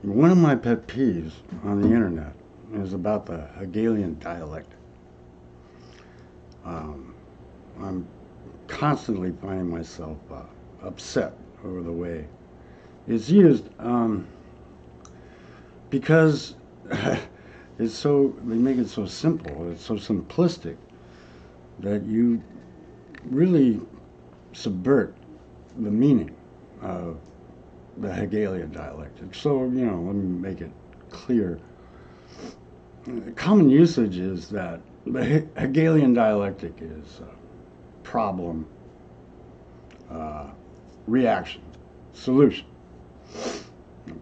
One of my pet peeves on the internet is about the Hegelian dialectic. Um, I'm constantly finding myself upset over the way it's used because they make it so simple, it's so simplistic that you really subvert the meaning of the Hegelian dialectic. So, let me make it clear. Common usage is that the Hegelian dialectic is problem, reaction, solution.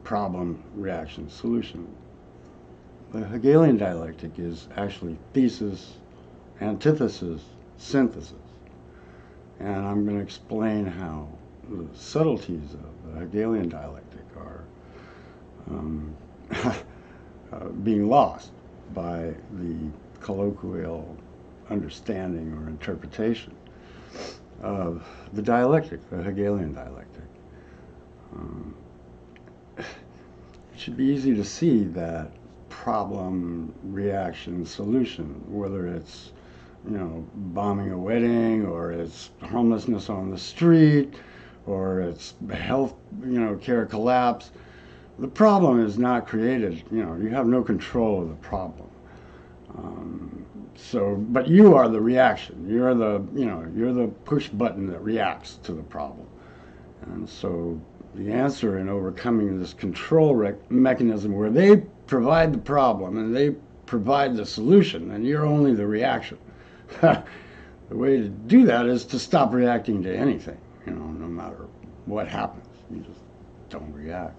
Problem, reaction, solution. The Hegelian dialectic is actually thesis, antithesis, synthesis. And I'm going to explain how the subtleties of the Hegelian dialectic are being lost by the colloquial understanding or interpretation of the dialectic, the Hegelian dialectic. It should be easy to see that problem, reaction, solution, whether it's bombing a wedding, or it's homelessness on the street, or it's health, care collapse. The problem is not created. You have no control of the problem. But you are the reaction. You're the push button that reacts to the problem. And so the answer in overcoming this control mechanism where they provide the problem and they provide the solution, and you're only the reaction. The way to do that is to stop reacting to anything, no matter what happens. You just don't react.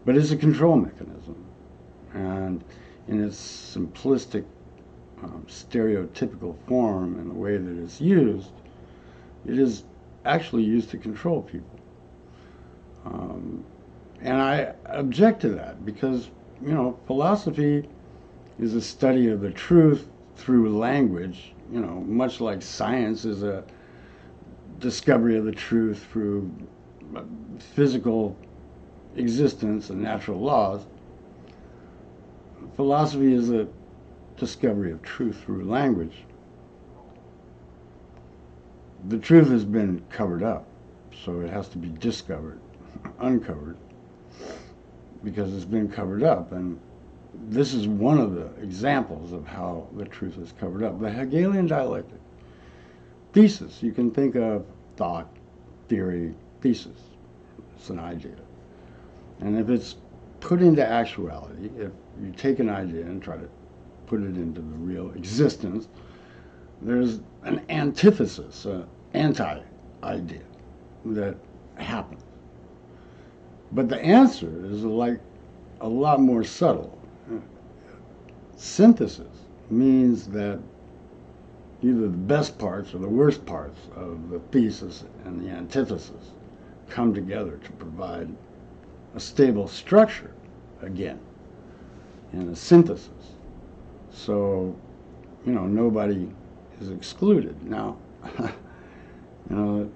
But it's a control mechanism. And in its simplistic, stereotypical form and the way that it's used, it is actually used to control people. And I object to that because, philosophy is a study of the truth through language, much like science is a discovery of the truth through physical existence and natural laws. Philosophy is a discovery of truth through language. The truth has been covered up, so it has to be discovered, uncovered, because it's been covered up. And this is one of the examples of how the truth is covered up. The Hegelian dialectic. Thesis, you can think of thought, theory, thesis. It's an idea. And if it's put into actuality, if you take an idea and try to put it into the real existence, there's an antithesis, an anti-idea that happens. But the answer is like a lot more subtle. Synthesis means that either the best parts or the worst parts of the thesis and the antithesis come together to provide a stable structure again in a synthesis. So, nobody is excluded. Now,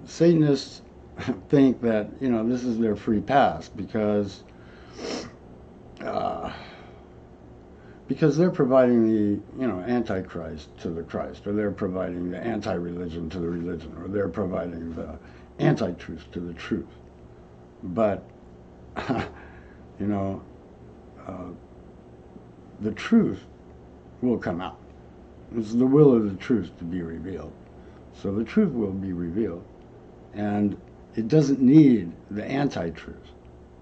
Satanists think that, this is their free pass because they're providing the, antichrist to the Christ, or they're providing the anti-religion to the religion, or they're providing the anti-truth to the truth. But, the truth will come out. It's the will of the truth to be revealed. So the truth will be revealed. And it doesn't need the anti-truth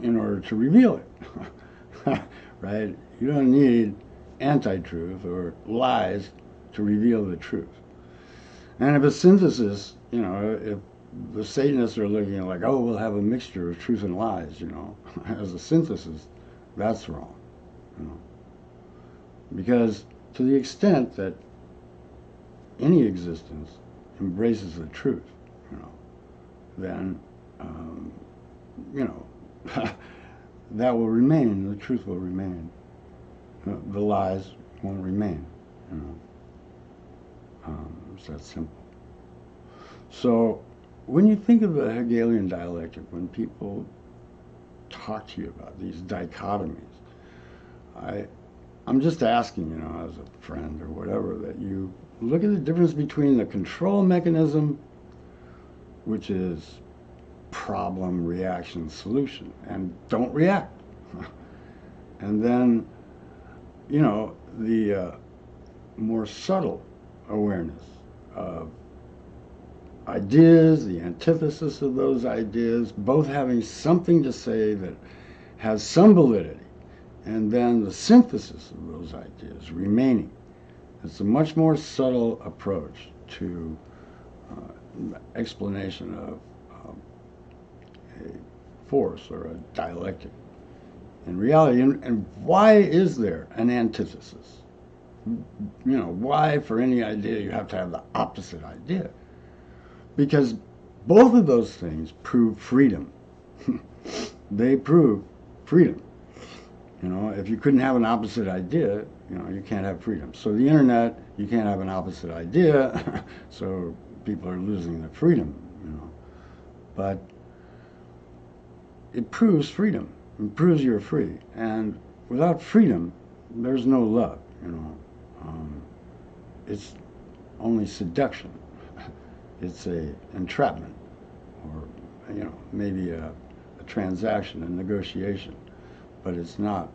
in order to reveal it. Right? You don't need anti-truth or lies to reveal the truth. And if a synthesis, if the Satanists are looking at like, oh, we'll have a mixture of truth and lies, as a synthesis, that's wrong. Because to the extent that any existence embraces the truth, then, that will remain, the truth will remain. The lies won't remain, It's that simple. So when you think of the Hegelian dialectic, when people talk to you about, these dichotomies. I'm just asking, you know, as a friend or whatever, that you look at the difference between the control mechanism, which is problem, reaction, solution, and don't react. And then, you know, the more subtle awareness of ideas, the antithesis of those ideas, both having something to say that has some validity, and then the synthesis of those ideas remaining. It's a much more subtle approach to explanation of a force or a dialectic in reality. And why is there an antithesis? You know, why for any idea you have to have the opposite idea? Because both of those things prove freedom. They prove freedom. You know, if you couldn't have an opposite idea, you know, you can't have freedom. So the internet, you can't have an opposite idea, so people are losing their freedom, you know. But it proves freedom. It proves you're free. And without freedom, there's no love, you know. It's only seduction. It's a entrapment, or, you know, maybe a transaction, a negotiation. But it's not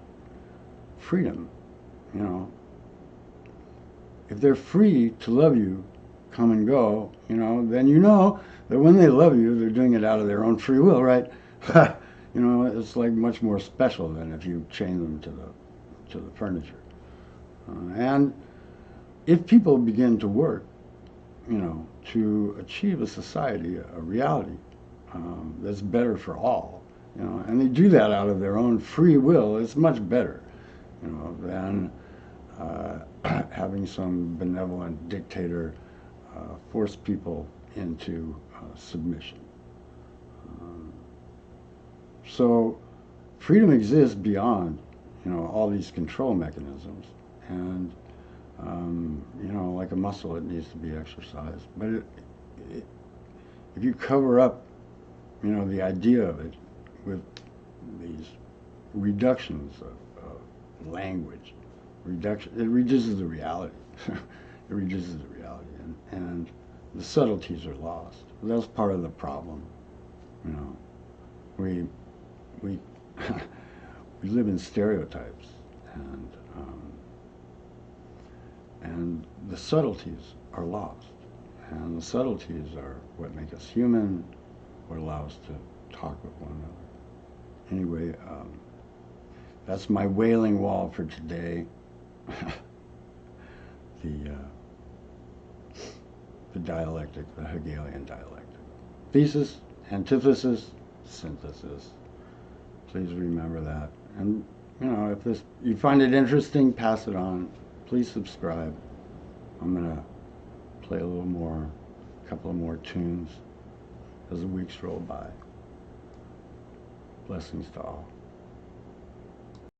freedom, you know. If they're free to love you, come and go, you know, then you know that when they love you, they're doing it out of their own free will, right? You know, it's like much more special than if you chain them to the furniture. And if people begin to work, you know, to achieve a society, a reality that's better for all, you know, and they do that out of their own free will, it's much better, you know, than having some benevolent dictator force people into submission. So freedom exists beyond, you know, all these control mechanisms, and you know, like a muscle, it needs to be exercised. But if you cover up, you know, the idea of it with these reductions of language, it reduces the reality. It reduces the reality, and the subtleties are lost. That's part of the problem. You know, we we live in stereotypes, and the subtleties are lost. And the subtleties are what make us human, what allow us to talk with one another. Anyway, that's my wailing wall for today. The dialectic, the Hegelian dialectic. Thesis, antithesis, synthesis. Please remember that. And, you know, if you find it interesting, pass it on. Please subscribe. I'm going to play a couple of more tunes as the weeks roll by. Blessings to all.